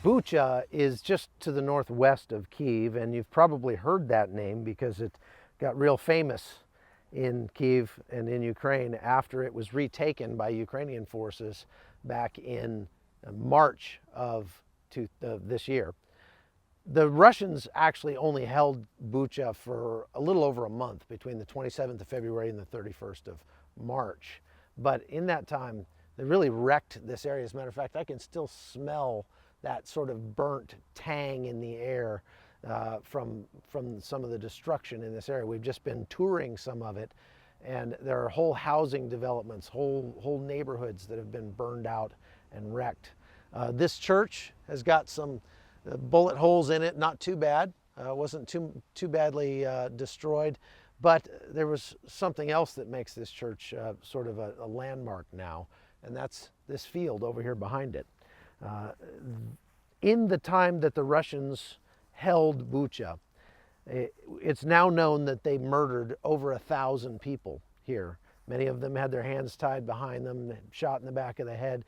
Bucha is just to the northwest of Kyiv, and you've probably heard that name because it got real famous in Kyiv and in Ukraine after it was retaken by Ukrainian forces back in March of this year. The Russians actually only held Bucha for a little over a month, between the 27th of February and the 31st of March. But in that time, they really wrecked this area. As a matter of fact, I can still smell that sort of burnt tang in the air from some of the destruction in this area. We've just been touring some of it, and there are whole housing developments, whole neighborhoods that have been burned out and wrecked. This church has got some bullet holes in it, not too bad. Wasn't too badly destroyed, but there was something else that makes this church sort of a landmark now, and that's this field over here behind it. In the time that the Russians held Bucha, it's now known that they murdered over 1,000 people here. Many of them had their hands tied behind them, shot in the back of the head.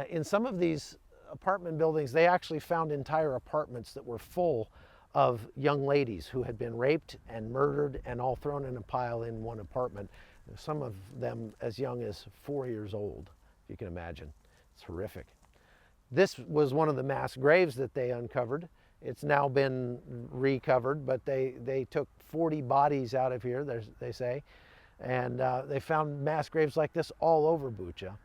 In some of these apartment buildings, they actually found entire apartments that were full of young ladies who had been raped and murdered and all thrown in a pile in one apartment. Some of them as young as 4 years old, if you can imagine. It's horrific. This was one of the mass graves that they uncovered. It's now been recovered, but they took 40 bodies out of here, they say, and they found mass graves like this all over Bucha.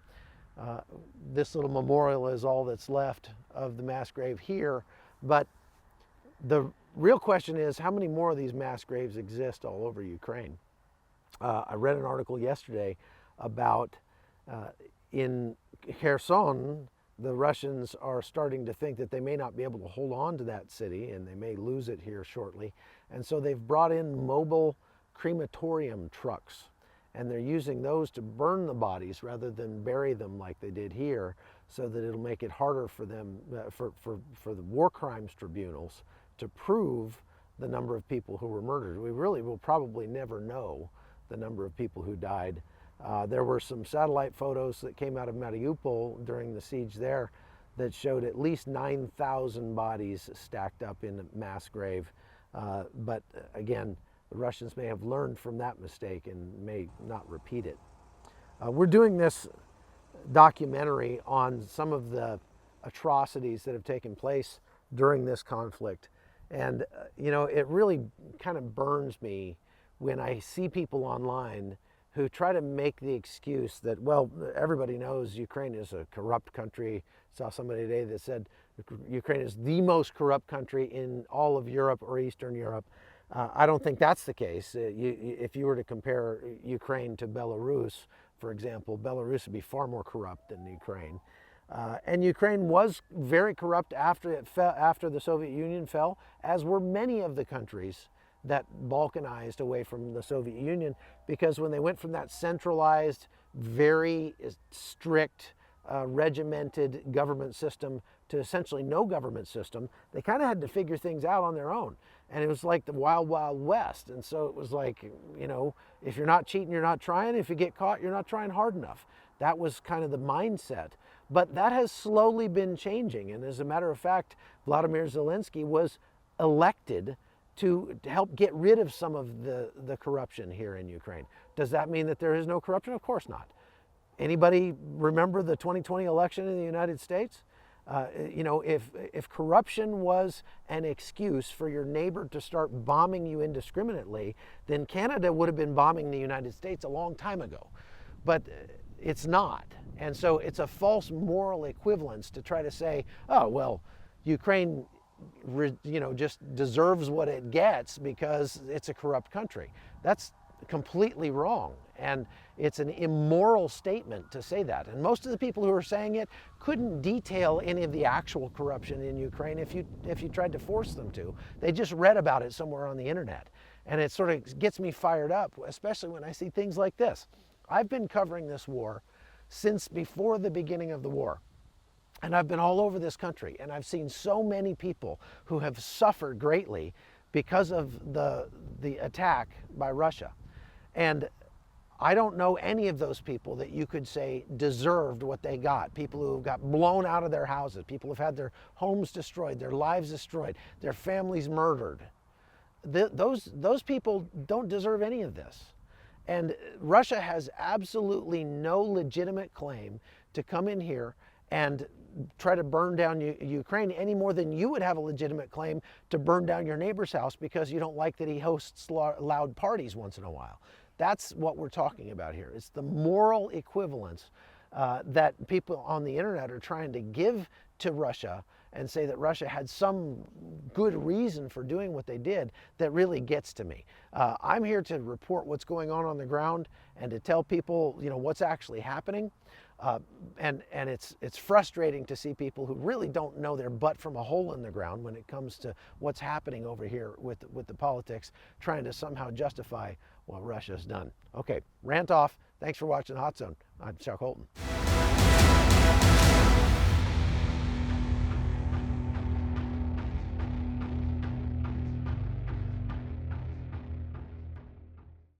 This little memorial is all that's left of the mass grave here, but the real question is, how many more of these mass graves exist all over Ukraine? I read an article yesterday about in Kherson, the Russians are starting to think that they may not be able to hold on to that city, and they may lose it here shortly. And so they've brought in mobile crematorium trucks, and they're using those to burn the bodies rather than bury them like they did here, so that it'll make it harder for them, for the war crimes tribunals to prove the number of people who were murdered. We really will probably never know the number of people who died. There were some satellite photos that came out of Mariupol during the siege there that showed at least 9,000 bodies stacked up in a mass grave. But again, the Russians may have learned from that mistake and may not repeat it. We're doing this documentary on some of the atrocities that have taken place during this conflict. And, you know, it really kind of burns me when I see people online who try to make the excuse that, well, everybody knows Ukraine is a corrupt country. Saw somebody today that said Ukraine is the most corrupt country in all of Europe or Eastern Europe. I don't think that's the case. If you were to compare Ukraine to Belarus, for example, Belarus would be far more corrupt than Ukraine. And Ukraine was very corrupt after the Soviet Union fell, as were many of the countries that balkanized away from the Soviet Union, because when they went from that centralized, very strict, regimented government system to essentially no government system, they kind of had to figure things out on their own. And it was like the wild, wild west. And so it was like, you know, if you're not cheating, you're not trying. If you get caught, you're not trying hard enough. That was kind of the mindset. But that has slowly been changing. And as a matter of fact, Vladimir Zelensky was elected to help get rid of some of the corruption here in Ukraine. Does that mean that there is no corruption? Of course not. Anybody remember the 2020 election in the United States? You know, if corruption was an excuse for your neighbor to start bombing you indiscriminately, then Canada would have been bombing the United States a long time ago. But it's not. And so it's a false moral equivalence to try to say, oh, well, Ukraine, you know, just deserves what it gets because it's a corrupt country. That's completely wrong. And it's an immoral statement to say that. And most of the people who are saying it couldn't detail any of the actual corruption in Ukraine if you tried to force them to. They just read about it somewhere on the internet. And it sort of gets me fired up, especially when I see things like this. I've been covering this war since before the beginning of the war. And I've been all over this country, and I've seen so many people who have suffered greatly because of the attack by Russia. And I don't know any of those people that you could say deserved what they got. People who got blown out of their houses, people who've had their homes destroyed, their lives destroyed, their families murdered. Those people don't deserve any of this. And Russia has absolutely no legitimate claim to come in here and try to burn down Ukraine any more than you would have a legitimate claim to burn down your neighbor's house because you don't like that he hosts loud parties once in a while. That's what we're talking about here. It's the moral equivalence that people on the internet are trying to give to Russia and say that Russia had some good reason for doing what they did that really gets to me. I'm here to report what's going on the ground and to tell people, what's actually happening. And it's frustrating to see people who really don't know their butt from a hole in the ground when it comes to what's happening over here with the politics, trying to somehow justify what Russia's done. Okay, rant off. Thanks for watching the Hot Zone. I'm Chuck Holton.